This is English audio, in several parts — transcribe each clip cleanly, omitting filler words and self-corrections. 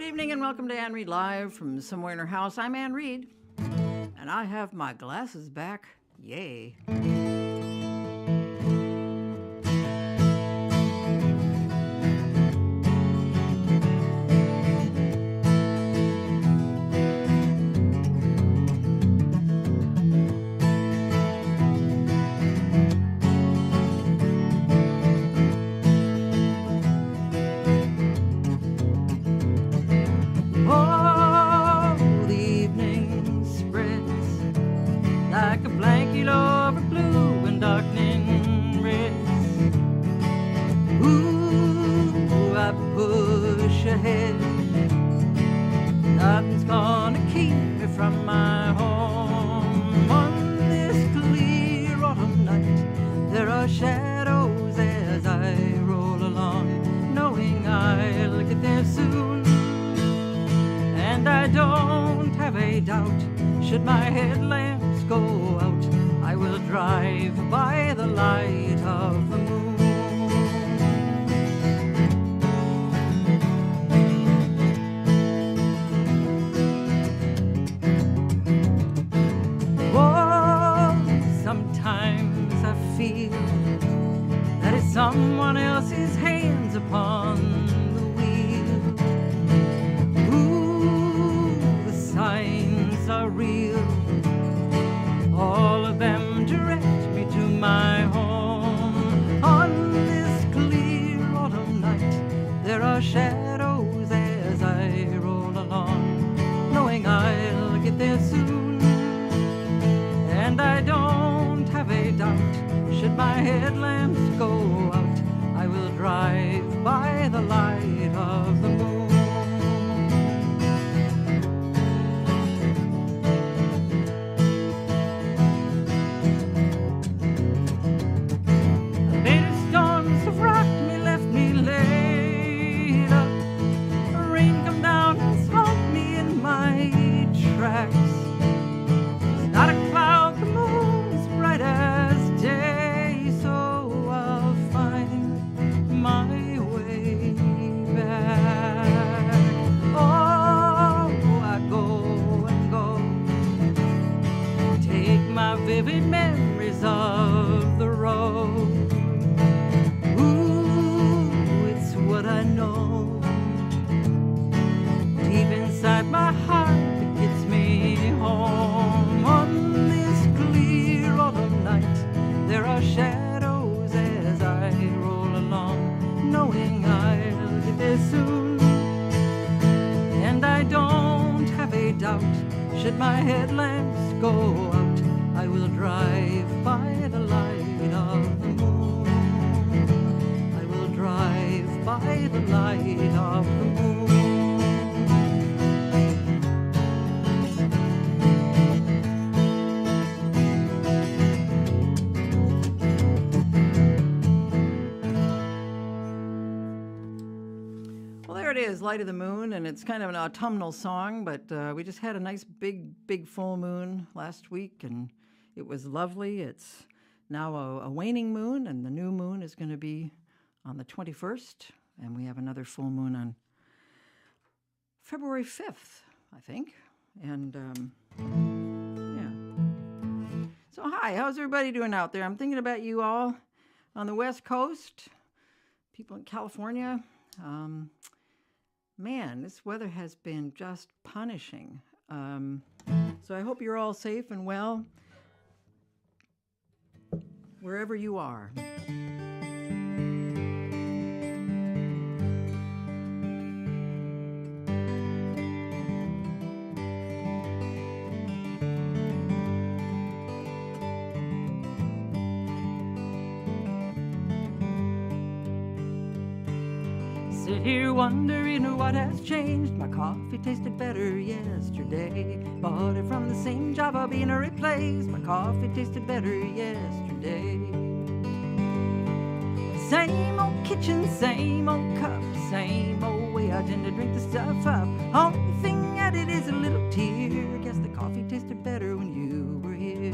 Good evening and welcome to Ann Reed Live from somewhere in her house. I'm Ann Reed, and I have my glasses back. Yay. Nothing's gonna keep me from my home. On this clear autumn night, there are shadows as I roll along, knowing I'll get there soon. And I don't have a doubt, should my headlamps go out, I will drive by the light of the moon. Someone else's hands upon the wheel. Ooh, the signs are real. All of them direct me to my home. On this clear autumn night, there are shadows as I roll along, knowing I'll get there soon. And I don't have a doubt, should my headlamps go out, I will drive by the light of the moon. Later storms have rocked me, left me laid up. Rain come down and smote me in my tracks. There's not a cloud, the moon's bright as day, so I'll find my way back. Oh, I go and go, take my vivid memories of the road. Ooh, it's what I know. Deep inside my heart, it gets me home. On this clear autumn night, there are shadows as I roll along, knowing I'll get there soon. And I don't have a doubt, should my headlamps go out, I will drive by the light of the moon. I will drive by the light of the moon. It is Light of the Moon, and it's kind of an autumnal song, but we just had a nice big full moon last week, and it was lovely. It's now a waning moon, and the new moon is going to be on the 21st, and we have another full moon on February 5th, I think. And yeah. So hi, how's everybody doing out there? I'm thinking about you all on the West Coast, people in California. Man, this weather has been just punishing. So I hope you're all safe and well, wherever you are. Sit here wondering what has changed. My coffee tasted better yesterday. Bought it from the same Java bean replaced. My coffee tasted better yesterday. Same old kitchen, same old cup, same old way I tend to drink the stuff up. Only thing added is a little tear. Guess the coffee tasted better when you were here.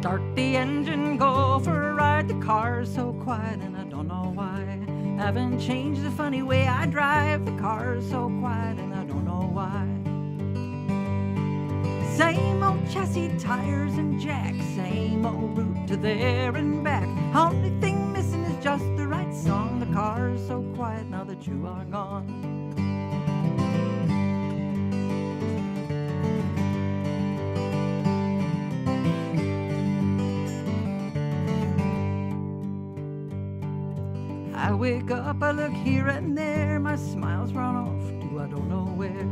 Start the engine, go for a ride. The car's so quiet and I don't know why. Haven't changed the funny way I drive. The car's so quiet and I don't know why. Same old chassis, tires and jacks. Same old route to there and back. Only thing missing is just the right song. The car's so quiet now that you are gone. I wake up, I look here and there, my smile's run off to I don't know where.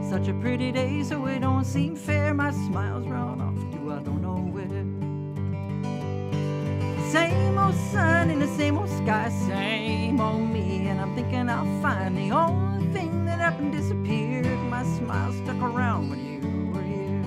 Such a pretty day, so it don't seem fair, my smile's run off to I don't know where. Same old sun in the same old sky, same old me, and I'm thinking I'll find the only thing that up and disappeared. My smile stuck around when you were here.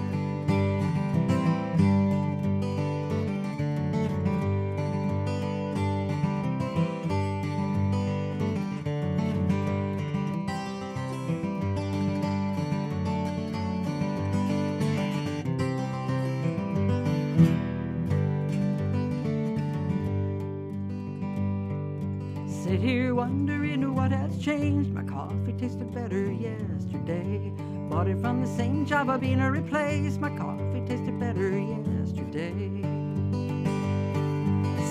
Sit here wondering what has changed. My coffee tasted better yesterday. Bought it from the same Java bean I replaced. My coffee tasted better yesterday.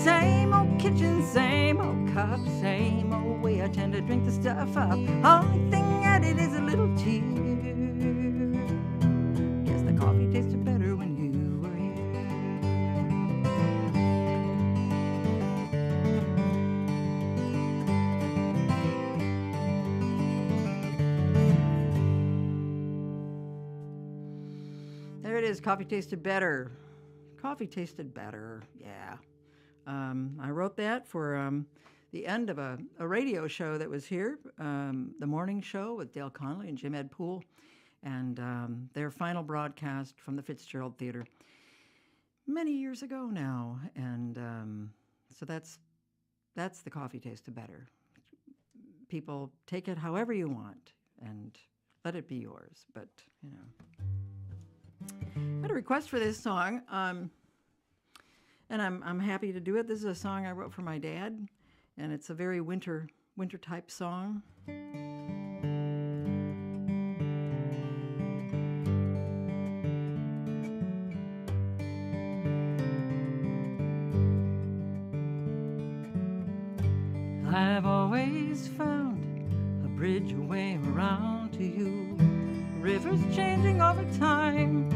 Same old kitchen, same old cup, same old way I tend to drink the stuff up. Only thing added is a little tear. Guess the coffee tasted better when you were here. There it is, coffee tasted better. Coffee tasted better, yeah. I wrote that for the end of a radio show that was here, the morning show with Dale Connolly and Jim Ed Poole, and their final broadcast from the Fitzgerald Theater many years ago now. And so that's the coffee tasted better. People take it however you want and let it be yours, but, you know. I had a request for this song, and I'm happy to do it. This is a song I wrote for my dad, and it's a very winter type song. I've always found a bridge a way around to you. Rivers changing over time.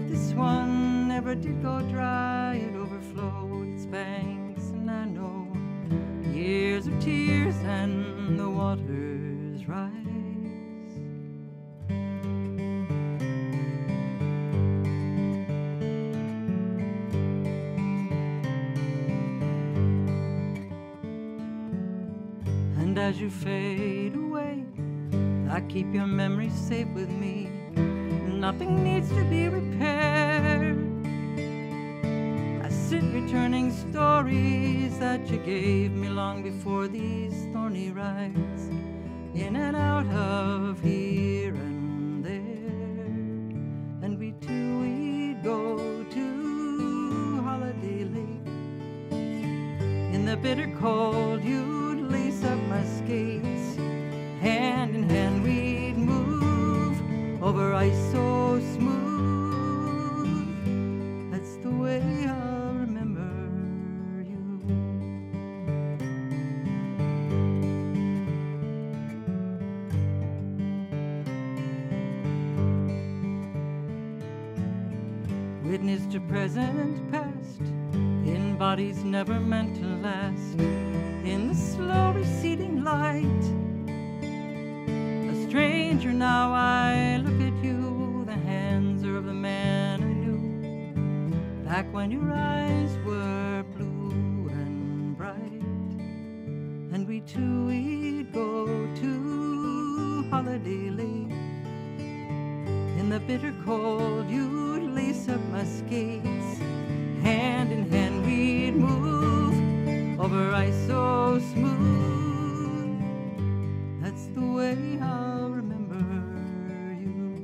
This one never did go dry. It overflowed its banks, and I know years of tears and the waters rise. And as you fade away, I keep your memory safe with me. Nothing needs to be repaired. I sit returning stories that you gave me long before these thorny rides, in and out of here and there. And we two, we'd go to Holiday Lake. In the bitter cold, you'd lace up my skates. Hand in hand, we'd move over ice so smooth. That's the way I'll remember you. Witness to present past, in bodies never meant to last, in the slow receding light. A stranger now, I look at you. The hands are of the man I knew back when your eyes were blue and bright. And we two, we'd go to Holiday Lake. In the bitter cold, you'd lace up my skates. Hand in hand, we'd move over ice so smooth. That's the way I'll remember you.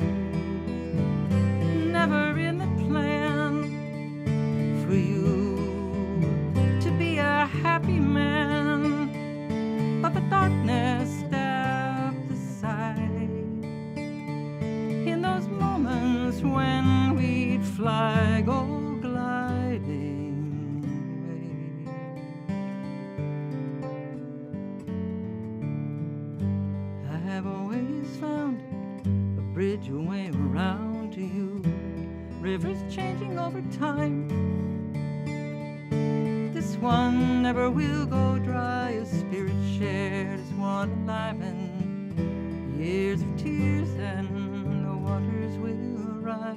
Never in the plan rivers changing over time. This one never will go dry, a spirit shared is one alive, and years of tears and the waters will rise.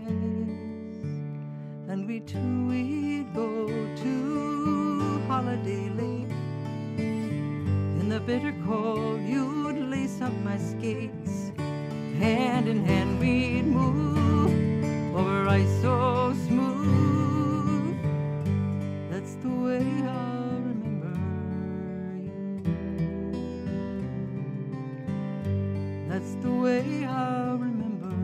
And we two, we'd go to Holiday Lake. In the bitter cold, you'd lace up my skates. Hand in hand, we'd move over ice so smooth. That's the way I'll remember you. That's the way I'll remember you.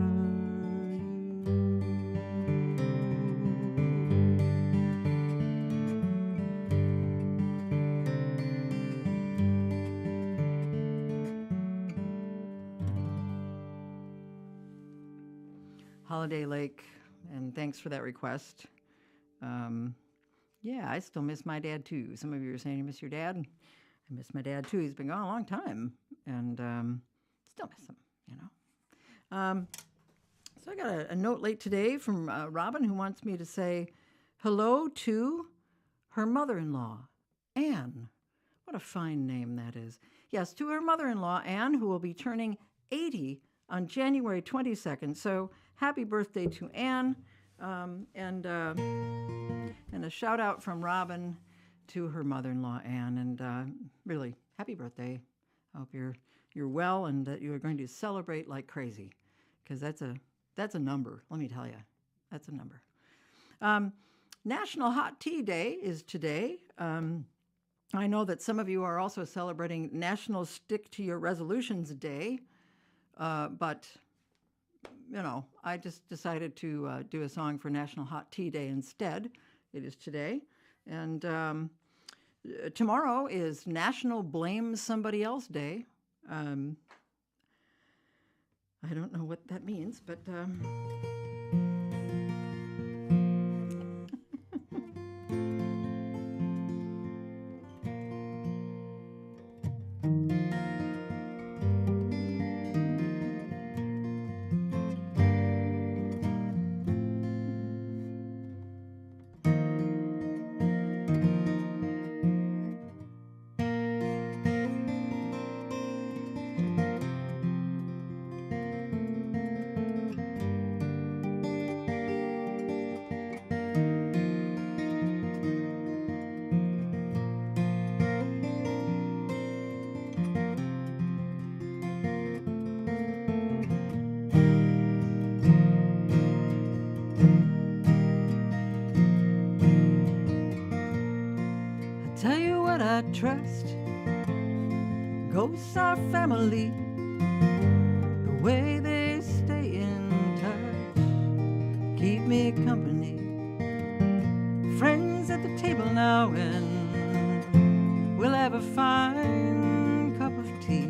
Holiday Lake, and thanks for that request. Yeah, I still miss my dad too. Some of you are saying you miss your dad. I miss my dad too. He's been gone a long time, and still miss him, you know. So I got a note late today from Robin, who wants me to say hello to her mother-in-law, Anne. What a fine name that is. Yes, to her mother-in-law, Anne, who will be turning 80 on January 22nd. So happy birthday to Anne, and a shout out from Robin to her mother-in-law, Anne, and really happy birthday. I hope you're well and that you are going to celebrate like crazy, because that's a number. Let me tell you, that's a number. National Hot Tea Day is today. I know that some of you are also celebrating National Stick to Your Resolutions Day, but you know, I just decided to do a song for National Hot Tea Day instead. It is today. And tomorrow is National Blame Somebody Else Day. I don't know what that means, but... Tell you what I trust, ghosts are family, the way they stay in touch, keep me company, friends at the table now, and we'll have a fine cup of tea.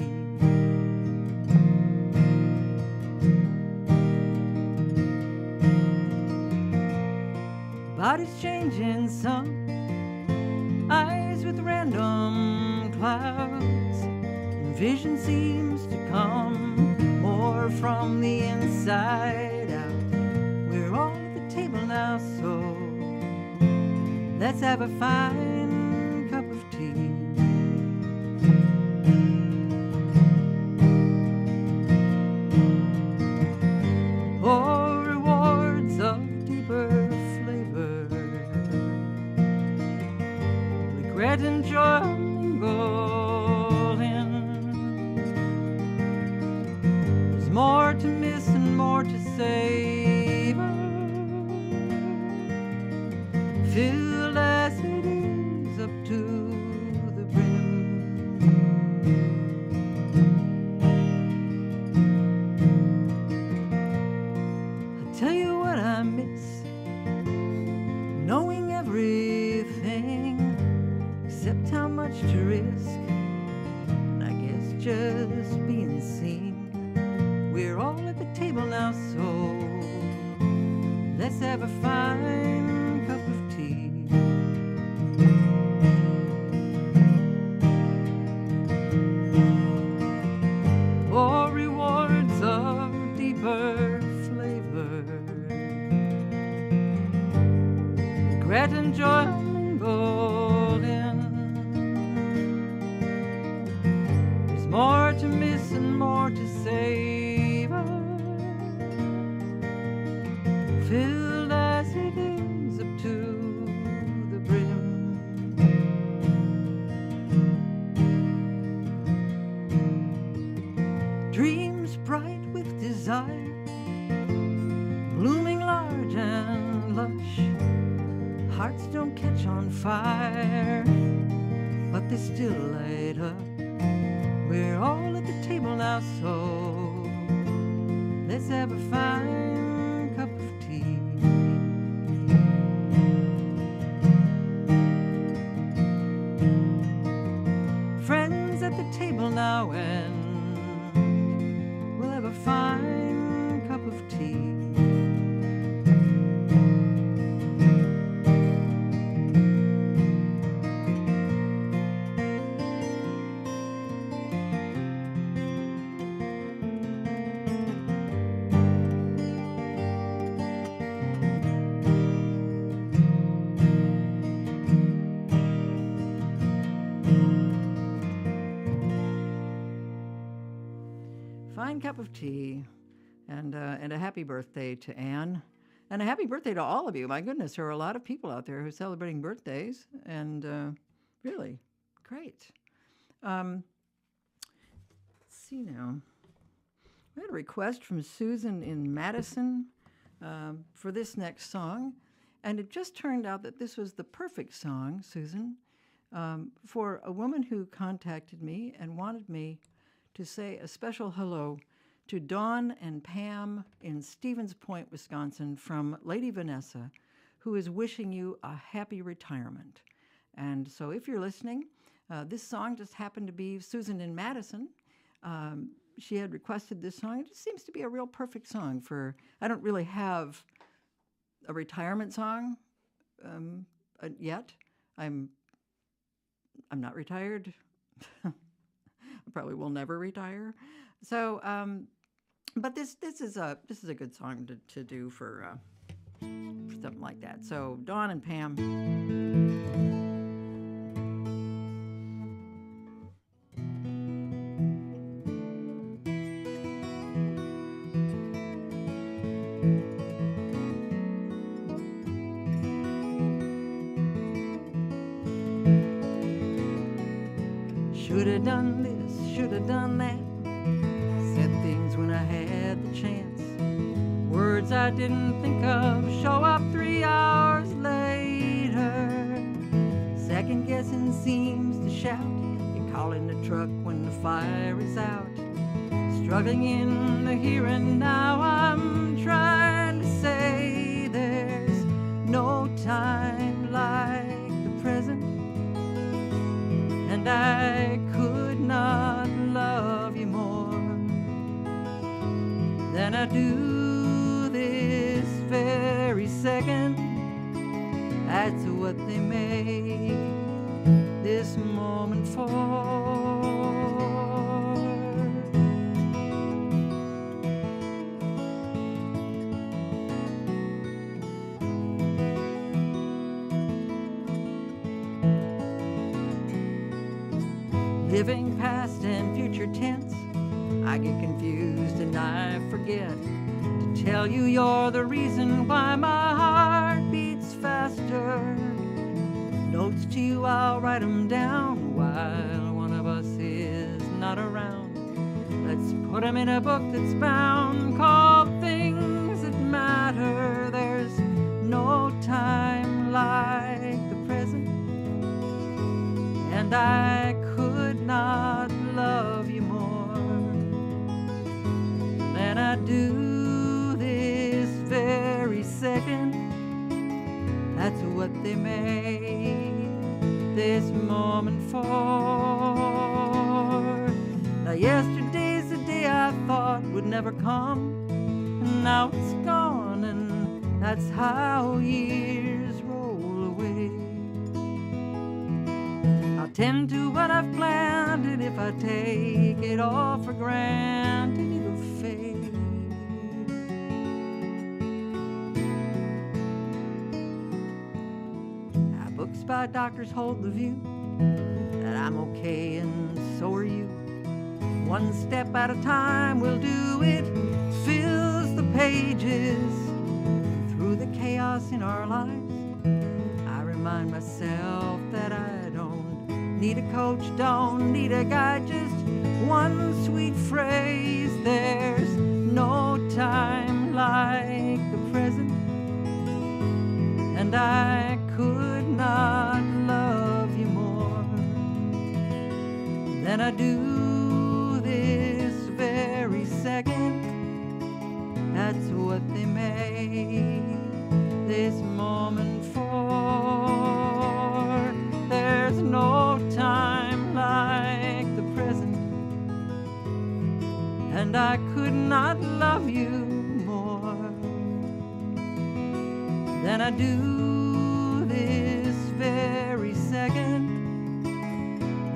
Bodies changing some, eyes with random clouds, and vision seems to come more from the inside out. We're all at the table now, so let's have a fine cup of tea. Oh, rewards of deeper flavor, regret and joy mingle in. There's more to miss and more to savor, filled as it is up to the brim. I tell you what I miss, knowing everything except how much to risk, and I guess just being seen. We're all at the table now, so let's have a fine cup of tea. Oh, rewards of deeper flavor, regret and joy golden. There's more to miss and more to savor, filled as it is up to the brim. Dreams bright with desire, blooming large and lush. Hearts don't catch on fire, but they still light up. We're all at the table now, so let's have a fine cup of tea. Friends at the table now, and we'll have a fine cup of tea. Fine cup of tea, and a happy birthday to Anne, and a happy birthday to all of you. My goodness, there are a lot of people out there who are celebrating birthdays, and really great. Let's see now. We had a request from Susan in Madison for this next song, and it just turned out that this was the perfect song, Susan, for a woman who contacted me and wanted me to say a special hello to Dawn and Pam in Stevens Point, Wisconsin, from Lady Vanessa, who is wishing you a happy retirement. And so if you're listening, this song just happened to be Susan in Madison. She had requested this song. It just seems to be a real perfect song for, I don't really have a retirement song yet. I'm not retired. I probably will never retire. So, but this is a good song to do for something like that. So, Dawn and Pam. Should have done this, should have done that. Said things when I had the chance. Words I didn't think of show up 3 hours later. Second guessing seems to shout. You call in the truck when the fire is out. Struggling in the here and now, I'm trying to say there's no time like the present. And I could not love you more than I do this very second. That's what they made this moment for. Living past and future tense, I get confused and I forget to tell you you're the reason why my heart beats faster. Notes to you, I'll write them down while one of us is not around. Let's put them in a book that's bound, called Things That Matter. There's no time like the present, and I could not love you more than I do this very second. That's what they made this moment for. Now yesterday's the day I thought would never come, and now it's gone, and that's how years roll away. I'll tend to what I've planned, and if I take it all for granted, it'll fade. by doctors hold the view that I'm okay and so are you. One step at a time we'll do it, fills the pages through the chaos in our lives. I remind myself that I don't need a coach, don't need a guide, just one sweet phrase. There's no time like the present, and I could not love you more than I do this very second. That's what they made this moment for. There's no time like the present, and I could not love you more than I do this very second.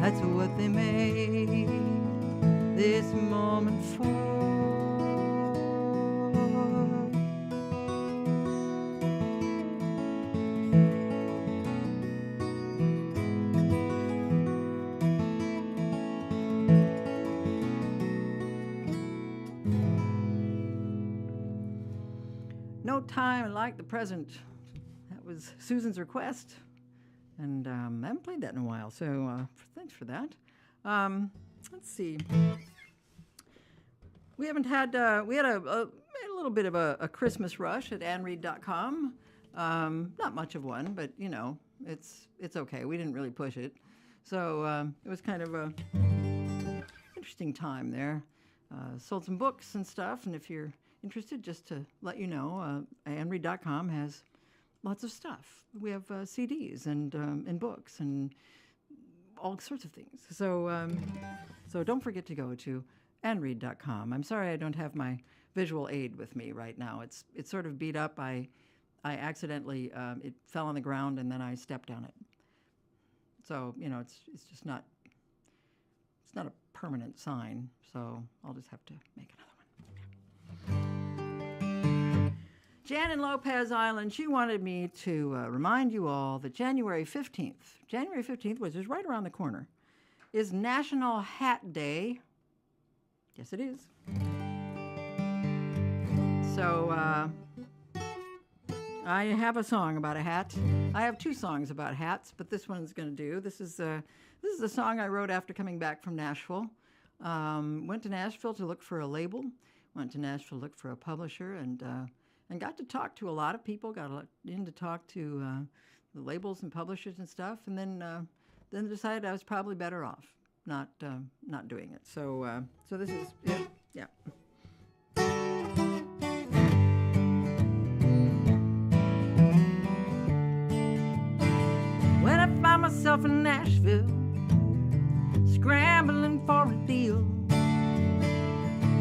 That's what they made this moment for. No time like the present. That was Susan's request, and I haven't played that in a while, so thanks for that. Let's see. We haven't had, we had a little bit of a Christmas rush at AnnRead.com. Not much of one, but you know, it's okay. We didn't really push it. So it was kind of a interesting time there. Sold some books and stuff, and if you're interested, just to let you know, AnnRead.com has lots of stuff. We have CDs and books and all sorts of things. So so don't forget to go to AnnRead.com. I'm sorry I don't have my visual aid with me right now. It's sort of beat up. I accidentally, it fell on the ground and then I stepped on it. So, you know, it's just not, it's not a permanent sign. So I'll just have to make another one. Jan in Lopez Island, she wanted me to remind you all that January 15th, which is right around the corner, is National Hat Day. Yes, it is. So I have a song about a hat. I have two songs about hats, but this one's going to do. This is a song I wrote after coming back from Nashville. Went to Nashville to look for a label. Went to Nashville to look for a publisher, and got to talk to a lot of people. Got in to talk to the labels and publishers and stuff, and then decided I was probably better off not doing it. So this is it. Yeah. When I find myself in Nashville, scrambling for a deal,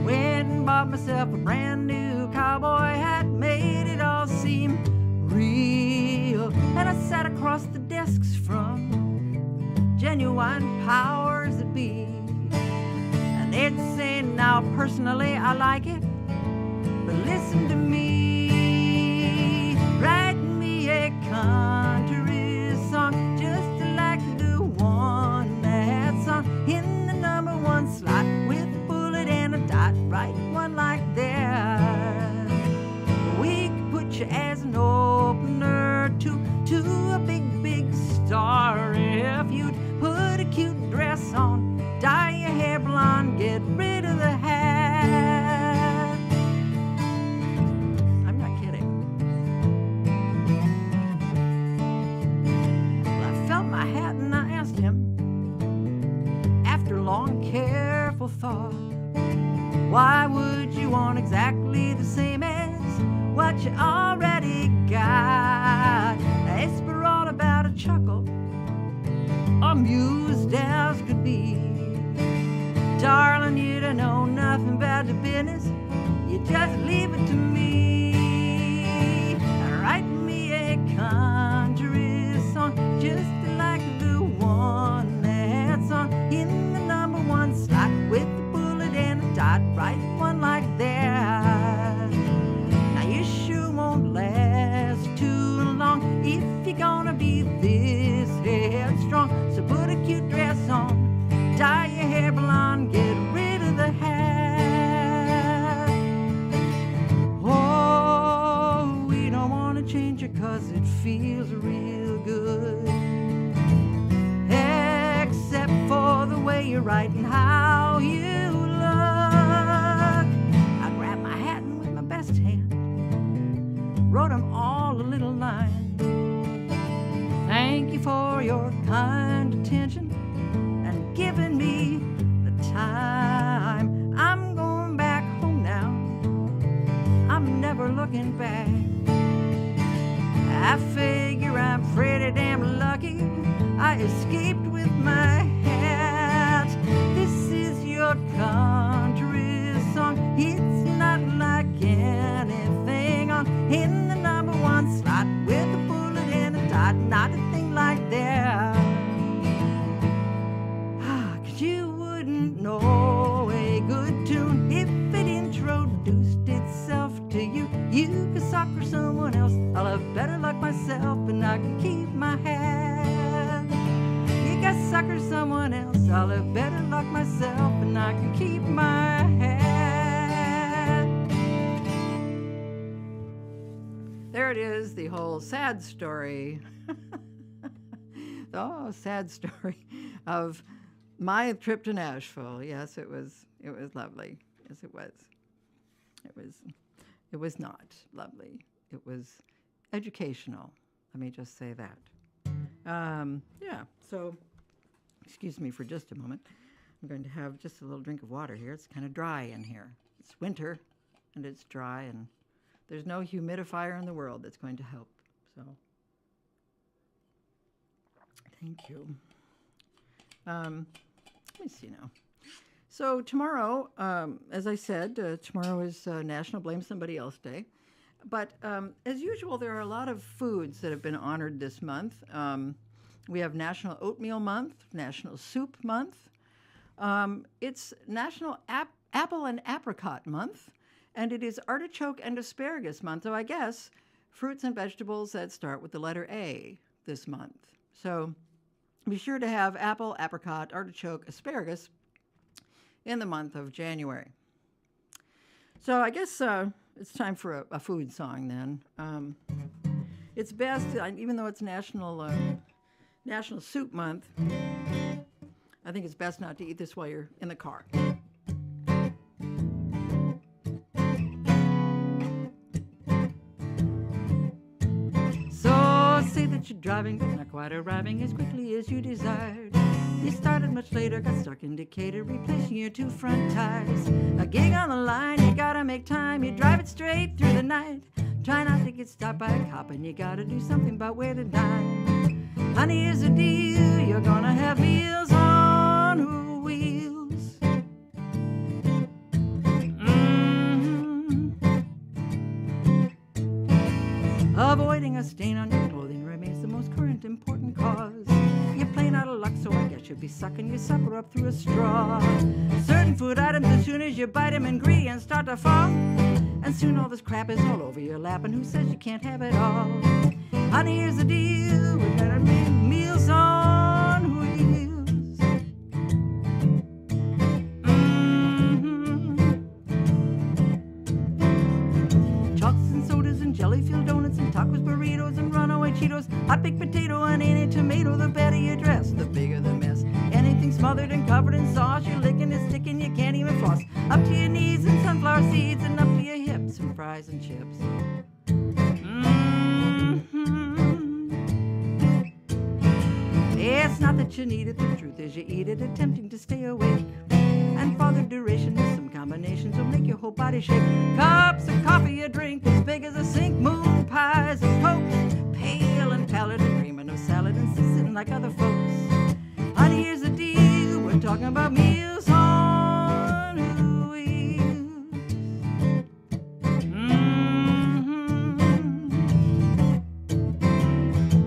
went and bought myself a brand new cowboy hat, made it all seem real. And I sat across the desks from genuine powers that be, and they'd say, now personally I like it, but listen to me, write me a country song just like the one that's on in the #1 slot, with a bullet and a dot, write one like that. We could put you as an opener to a big star if you'd put a cute dress on, dye your hair blonde, get rid of the hat. I'm not kidding. Well, I felt my hat and I asked him, after long careful thought, why would you want exactly the same as what you already got? I sprawled about a chuckle, amused as could be. Darling, you don't know nothing about the business, you just leave it to me. Write me a country song just like the one that's on in the #1 slot, with a bullet and a dot, write one like that. Now you sure won't last too long if you're gonna be this change it 'cause it feels real good. Except for the way you write and how you look. I grabbed my hat and with my best hand wrote 'em all a little line. Thank you for your kind attention and giving me the time. I'm going back home now. I'm never looking back. I figure I'm pretty damn lucky I escaped with my hat. This is your country song. It's not like anything on in the #1 slot with a bullet and a dot. Not a thing like that. 'Cause you wouldn't know a good tune if it introduced itself to you. You could sucker someone else. I'll have better luck myself and I can keep my hat. You got sucker someone else. I'll have better luck myself and I can keep my hat. There it is, the whole sad story. Oh, sad story of my trip to Nashville. Yes, it was lovely. Yes, it was. It was not lovely. It was educational. Let me just say that. Yeah, so excuse me for just a moment. I'm going to have just a little drink of water here. It's kind of dry in here. It's winter and it's dry and there's no humidifier in the world that's going to help. So thank you. Let me see now. So tomorrow, as I said, tomorrow is National Blame Somebody Else Day. But as usual, there are a lot of foods that have been honored this month. We have National Oatmeal Month, National Soup Month. It's National Apple and Apricot Month, and it is Artichoke and Asparagus Month. So I guess fruits and vegetables that start with the letter A this month. So be sure to have apple, apricot, artichoke, asparagus in the month of January. So I guess it's time for a food song then. It's best, even though it's National Soup Month, I think it's best not to eat this while you're in the car. So say that you're driving, but not quite arriving as quickly as you desired. You started much later, got stuck in Decatur, replacing your 2 front tires. A gig on the line, you gotta make time. You drive it straight through the night. Try not to get stopped by a cop, and you gotta do something about where to dine. Honey, here's the deal, you're gonna have meals on wheels. Avoiding a stain on your clothing remains the most current important cause. You're plain out of luck, so I guess you'll be sucking your supper up through a straw. Certain food items, as soon as you bite them, ingredients start to fall. And soon all this crap is all over your lap, and who says you can't have it all? Honey, here's the deal, we better make meals on wheels. Chocolates and sodas and jelly-filled donuts and tacos, burritos and runaway Cheetos, hot baked potato and any tomato, the better your dress, the bigger the mess. Anything smothered and covered in sauce, you're licking and sticking, you can't even floss. Up to your knees in sunflower seeds and up to your hips in fries and chips. It's not that you need it, the truth is you eat it, attempting to stay awake. And for the duration, some combinations will make your whole body shake. Cups of coffee you drink as big as a sink, moon pies and Coke, pale and pallid and dreaming of salad and sitting like other folks. Honey, here's the deal, we're talking about meals on wheels.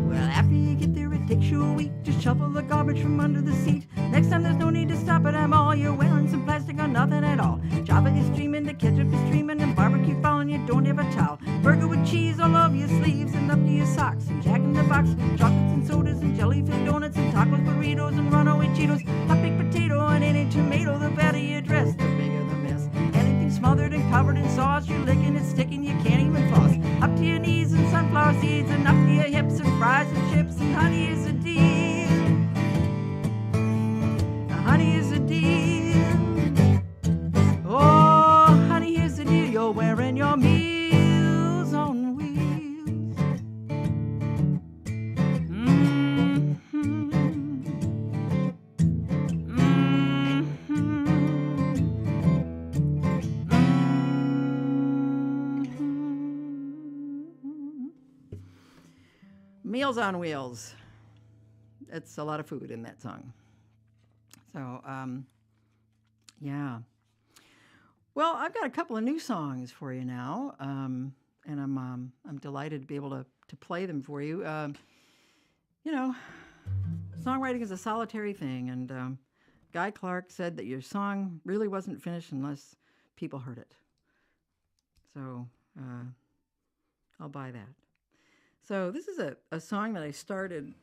Well, after you get there, it takes you a week to shovel the garbage from under the seat. Next time there's no need to stop at them all. You're wearing some plastic or nothing at all. Java is streaming, the ketchup is streaming, and barbecue falling, you don't have a towel. Burger with cheese all over your sleeves and up to your socks. And Jack in the Box, chocolates and sodas and jelly-filled donuts and tacos, burritos and runaway Cheetos. Hot baked potato and any tomato, the better your dress, the bigger the mess. Anything smothered and covered in sauce, you're licking and sticking, you can't even floss. Up to your knees in sunflower Meals on Wheels. It's a lot of food in that song. So, yeah. Well, I've got a couple of new songs for you now, and I'm delighted to be able to play them for you. You know, songwriting is a solitary thing, and Guy Clark said that your song really wasn't finished unless people heard it. So I'll buy that. So this is a song that I started.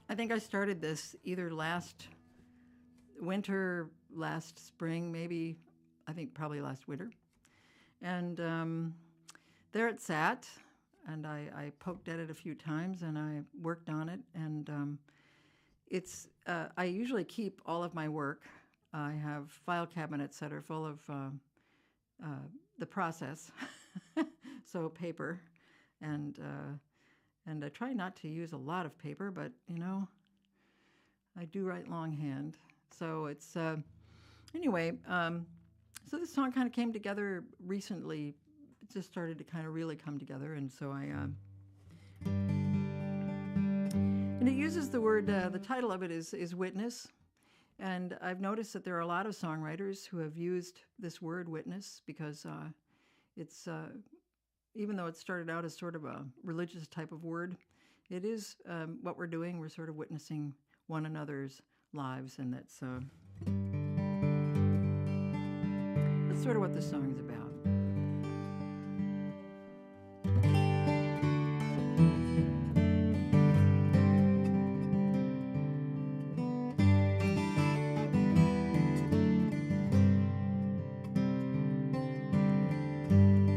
I think I started this either last winter, last spring, maybe. I think probably last winter. And there it sat, and I poked at it a few times, and I worked on it. And it's I usually keep all of my work. I have file cabinets that are full of the process, so paper, and I try not to use a lot of paper, but you know, I do write longhand. So it's anyway. So this song kind of came together recently. It just started to kind of really come together, and so and it uses the word. The title of it is witness, and I've noticed that there are a lot of songwriters who have used this word witness because it's even though it started out as sort of a religious type of word, it is what we're doing. We're sort of witnessing one another's lives, and that's sort of what this song is about.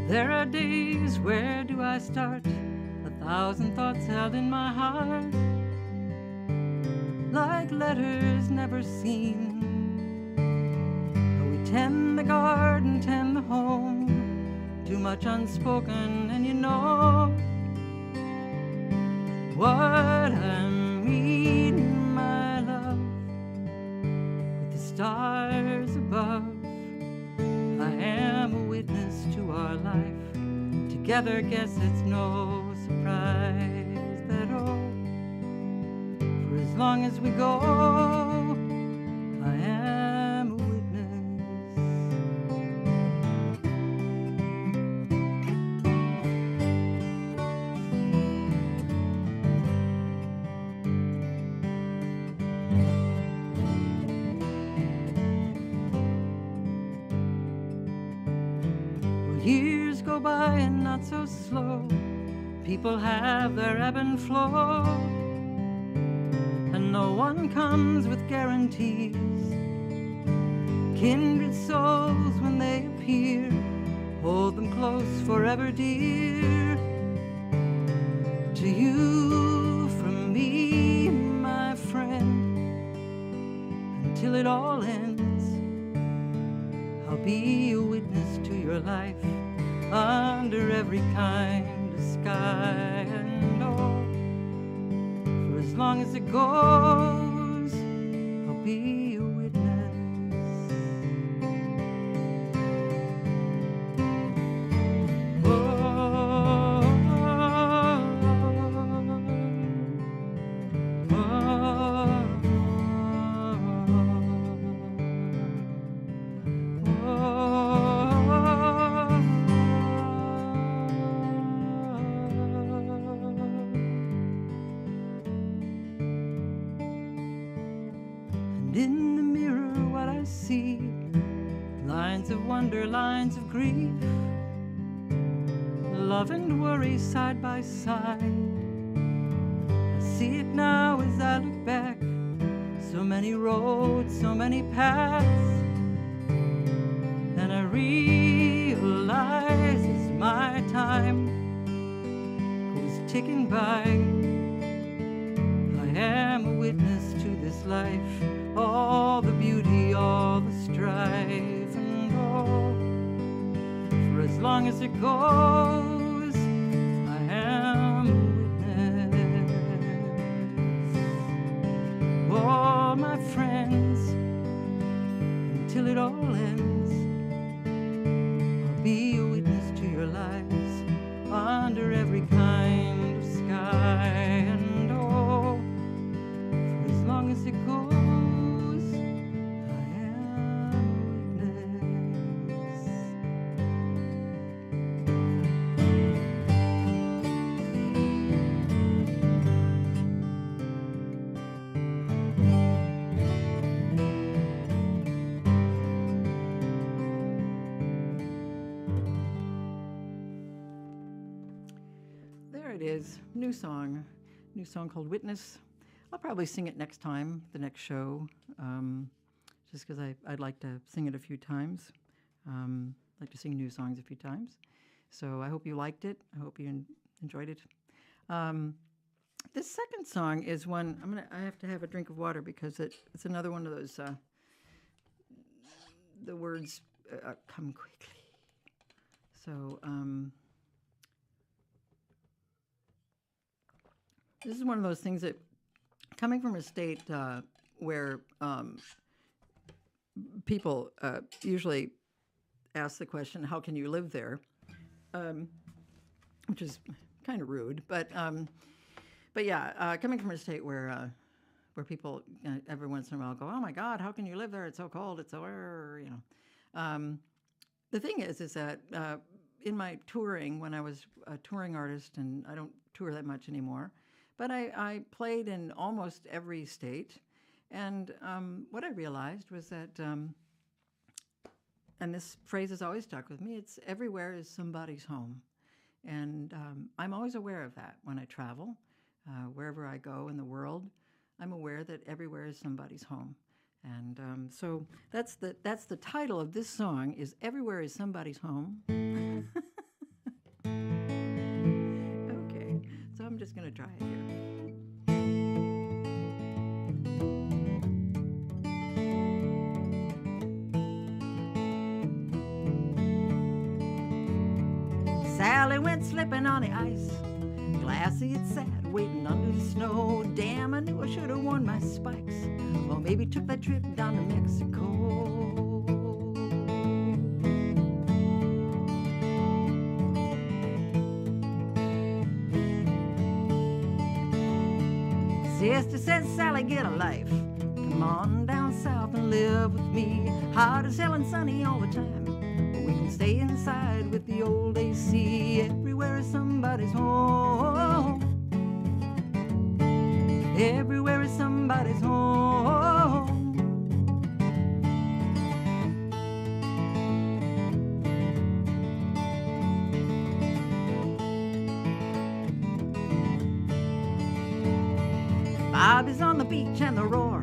There are days, where do I start? 1,000 thoughts held in my heart, like letters never seen. We tend the garden, tend the home, too much unspoken, and you know what I'm reading, my love, with the stars above. I am a witness to our life. Together, guess it's no surprise that for as long as we go, I am a witness. Well, years go by and not so slow. People have their ebb and flow, and no one comes with guarantees. Kindred souls, when they appear, hold them close forever, dear. To you, from me, my friend, until it all ends, I'll be a witness to your life under every kind of sky and all. For as long as it goes, I'll be a witness. In the mirror, what I see, lines of wonder, lines of grief, love and worry side by side. I see it now as I look back, so many roads, so many paths, and I realize as my time goes ticking by, I am a witness to this life. All the beauty, all the strife, and all. For as long as it goes, I am a witness. All my friends, until it all ends, I'll be a witness to your lives under every kind of sky. is. New song called Witness. I'll probably sing it next time, the next show, just because I'd like to sing it a few times. Like to sing new songs a few times. So I hope you liked it. I hope you enjoyed it. This second song is one, I have to have a drink of water because it's another one of those, the words come quickly. So this is one of those things that, coming from a state where people usually ask the question, how can you live there? Which is kind of rude, but yeah, coming from a state where people every once in a while go, oh my God, how can you live there? It's so cold, it's so, you know. The thing is that in my touring, when I was a touring artist, and I don't tour that much anymore, but I played in almost every state, and what I realized was that, and this phrase has always stuck with me, it's everywhere is somebody's home. And I'm always aware of that when I travel. Wherever I go in the world, I'm aware that everywhere is somebody's home. And so that's the title of this song, is Everywhere is Somebody's Home. Okay, so I'm just going to try it here. Sally went slipping on the ice. Glassy it sat, waiting under the snow. Damn, I knew I should have worn my spikes, or maybe took that trip down to Mexico. Sister says, Sally, get a life. Come on down south and live with me. Hot as hell and sunny all the time. We can stay inside with the old AC. Everywhere is somebody's home. Everywhere is somebody's home. Bobby's on the beach and the roar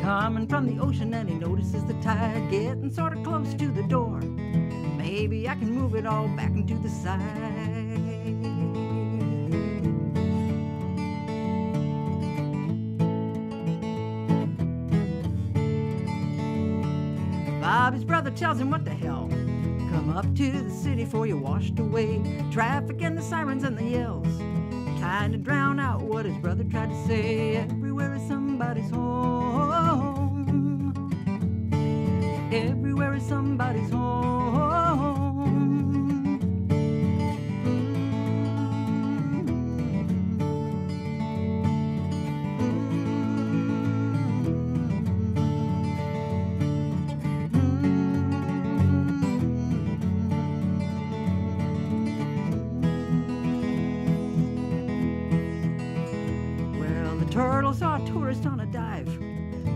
coming from the ocean, and he notices the tide getting sort of close to the door. Maybe I can move it all back into the side. Bobby's brother tells him, what the hell? Come up to the city for you're washed away. Traffic and the sirens and the yells kind of drown out what his brother tried to say. Everywhere is somebody's home. Everywhere is somebody's home. Turtle saw a tourist on a dive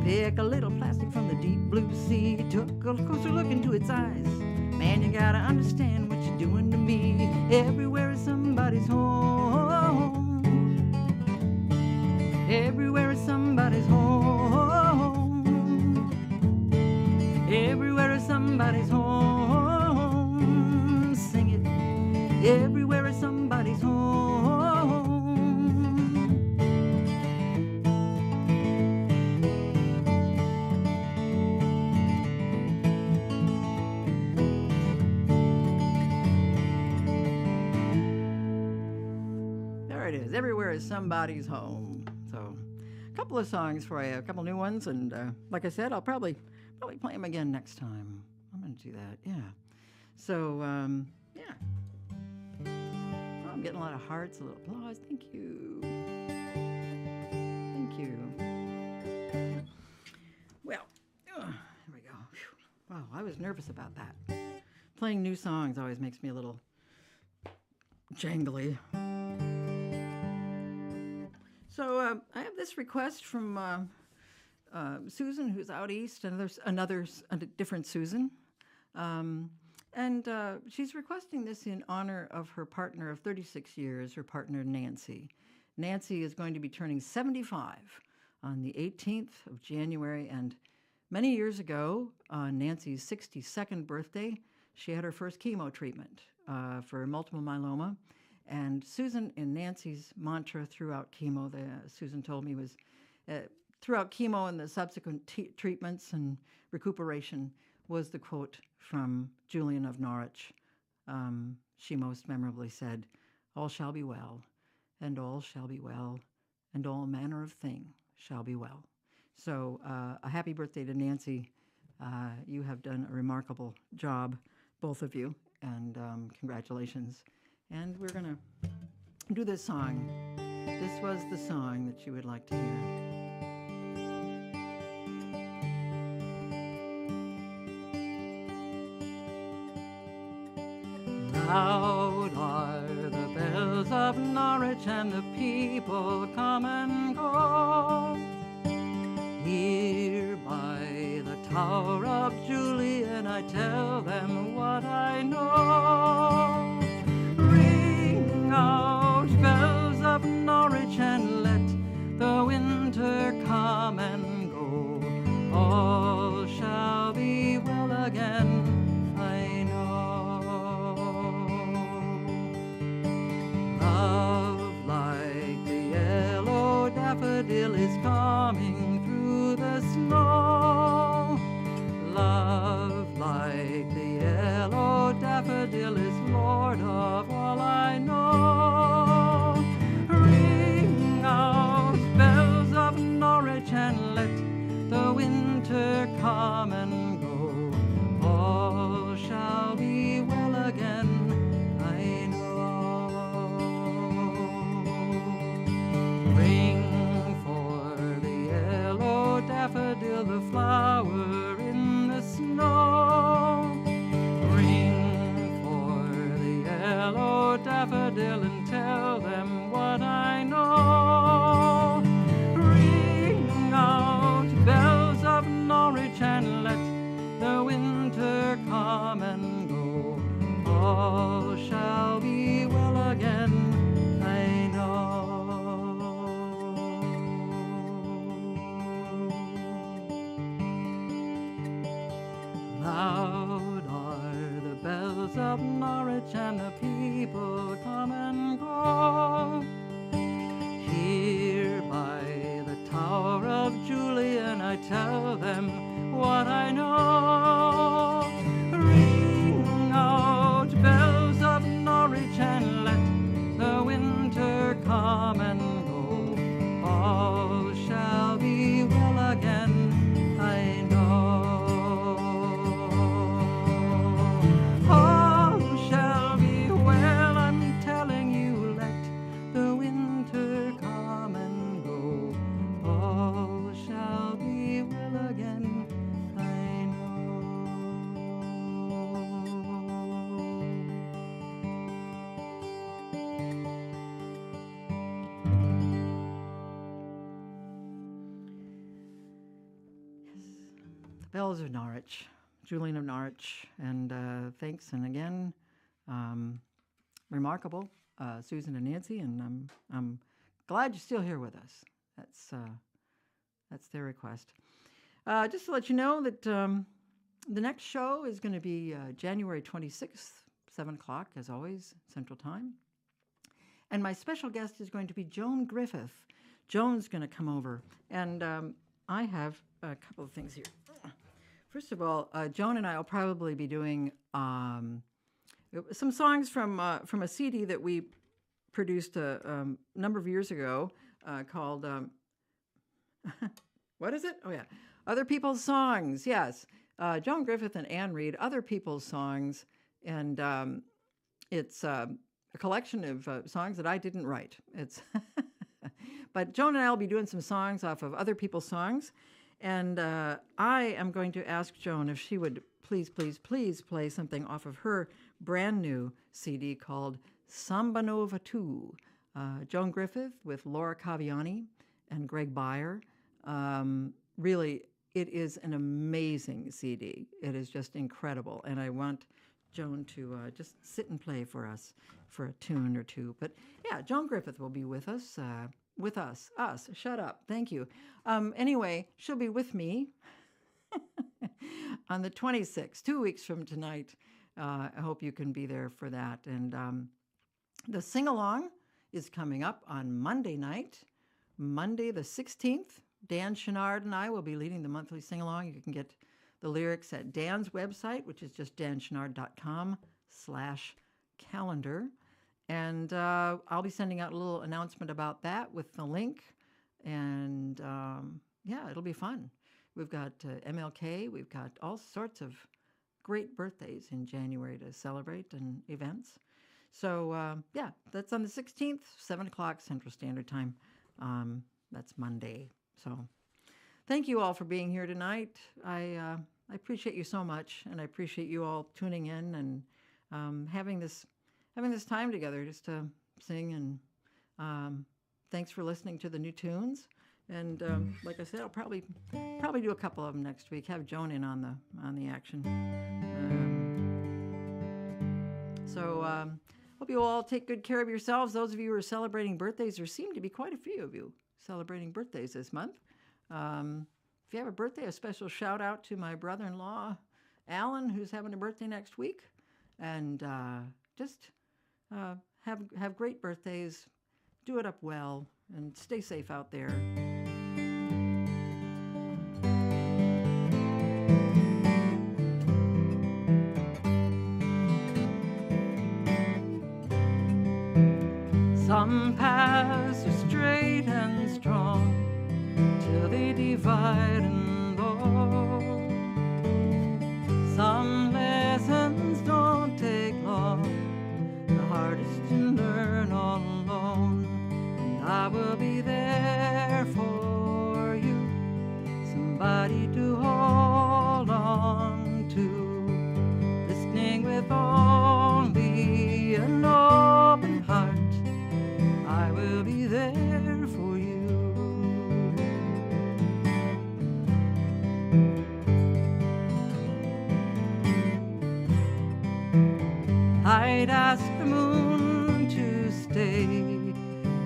pick a little plastic from the deep blue sea. Took a closer look into its eyes. Man, you gotta understand what you're doing to me. Everywhere is somebody's home. Everywhere is somebody's home. Everywhere is somebody's home. Sing it. Everywhere is somebody's home. Everywhere is somebody's home. So, a couple of songs for you, a couple new ones, and like I said, I'll probably play them again next time. I'm going to do that, yeah. So, yeah. Oh, I'm getting a lot of hearts, a little applause. Thank you. Thank you. Well, here we go. Whew. Wow, I was nervous about that. Playing new songs always makes me a little jangly. So I have this request from Susan, who's out east, and there's a different Susan. And she's requesting this in honor of her partner of 36 years, her partner Nancy. Nancy is going to be turning 75 on the 18th of January. And many years ago, on Nancy's 62nd birthday, she had her first chemo treatment for multiple myeloma. And Susan and Nancy's mantra throughout chemo, Susan told me, was throughout chemo and the subsequent treatments and recuperation was the quote from Julian of Norwich. She most memorably said, "All shall be well, and all shall be well, and all manner of thing shall be well." So a happy birthday to Nancy. You have done a remarkable job, both of you, and congratulations. And we're going to do this song. This was the song that you would like to hear. Loud are the bells of Norwich, and the people come and go. Here by the Tower of Julian, I tell them what I know. Ring out, bells of Norwich, and let the winter come and go. All shall be well again, I know. Love like the yellow daffodil is coming through the snow. Love like the yellow daffodil is Lord of all I know. Ring out, bells of Norwich, and let the winter come and go. All shall be well again, I know. Ring for the yellow daffodil, the flower in the snow. Ring for the yellow daffodil and tell them what I know. Ring out, bells of Norwich, and let the winter come and go. All shall be well again, I know. Loud are the bells of Norwich, and the people come and go. Here by the Tower of Julian, I tell them what I know. Ring out, bells of Norwich, and let the winter come and go. All shall be well again, I know. All shall be well, I'm telling you, let the winter come and go. All shall be well again, I know. The Bells of Norwich, Julian of Norwich, and thanks, and again, remarkable, Susan and Nancy, and I'm glad you're still here with us. That's their request. Just to let you know that the next show is going to be January 26th, 7 o'clock, as always, Central Time. And my special guest is going to be Joan Griffith. Joan's going to come over, and I have a couple of things here. First of all, Joan and I will probably be doing some songs from a CD that we produced a number of years ago called, what is it? Oh, yeah. Other People's Songs, yes. Joan Griffith and Anne Reed, Other People's Songs, and it's a collection of songs that I didn't write. It's but Joan and I will be doing some songs off of Other People's Songs, and I am going to ask Joan if she would please play something off of her brand new CD called Samba Nova 2. Joan Griffith with Laura Caviani and Greg Beyer. Really, it is an amazing CD. It is just incredible, and I want Joan to just sit and play for us for a tune or two. But yeah, Joan Griffith will be with us. Us. Shut up. Thank you. Anyway, she'll be with me on the 26th, 2 weeks from tonight. I hope you can be there for that. And the sing-along is coming up on Monday night, Monday the 16th. Dan Chenard and I will be leading the monthly sing-along. You can get the lyrics at Dan's website, which is just danchenard.com/calendar. And I'll be sending out a little announcement about that with the link. And yeah, it'll be fun. We've got MLK. We've got all sorts of great birthdays in January to celebrate and events. So yeah, that's on the 16th, 7 o'clock Central Standard Time. That's Monday. So thank you all for being here tonight. I appreciate you so much, and I appreciate you all tuning in and having this time together just to sing. And thanks for listening to the new tunes. And like I said, I'll probably do a couple of them next week. Have Joan in on the action. So hope you all take good care of yourselves. Those of you who are celebrating birthdays, there seem to be quite a few of you celebrating birthdays this month. If you have a birthday, a special shout out to my brother-in-law, Alan, who's having a birthday next week. And just have great birthdays, do it up well, and stay safe out there. Some paths are straight and strong till they divide and load. Some lessons don't take long, the hardest to learn all alone. And I will be there for you, somebody to hold on to, listening with only an open heart. I will be there for you. I'd ask the moon to stay,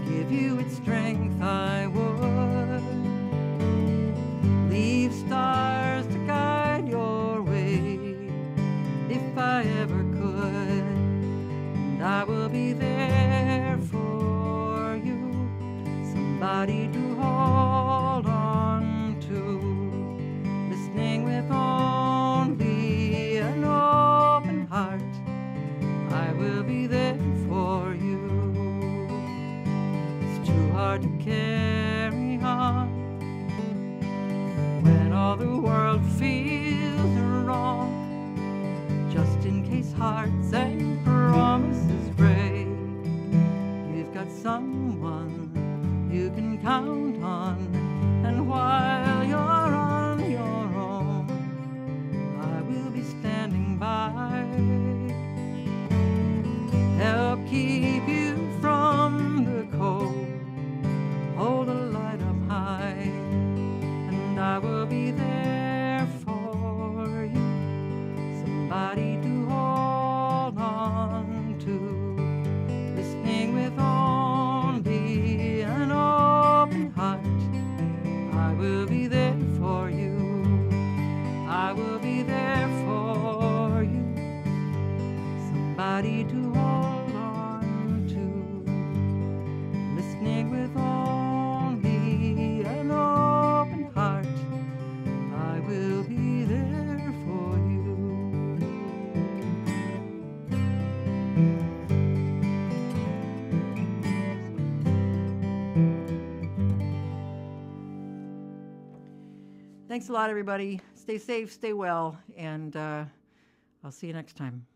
give you its strength I would, leave stars to guide your way if I ever could. And I will be there for you, somebody to hold on to, listening with only an open heart. I will be there for you. It's too hard to carry on when all the world feels wrong, just in case hearts and promises break. You've got someone you can count on, and while you're on your own, I will be standing by, help keep you from the cold, hold a light up high, and I will be there for you, somebody to hold on to, listening with only an open heart. I will be there for you, I will be there for you, somebody to hold on to, listening with only an open heart. I will be there for you. Thanks a lot, everybody. Stay safe, stay well, and I'll see you next time.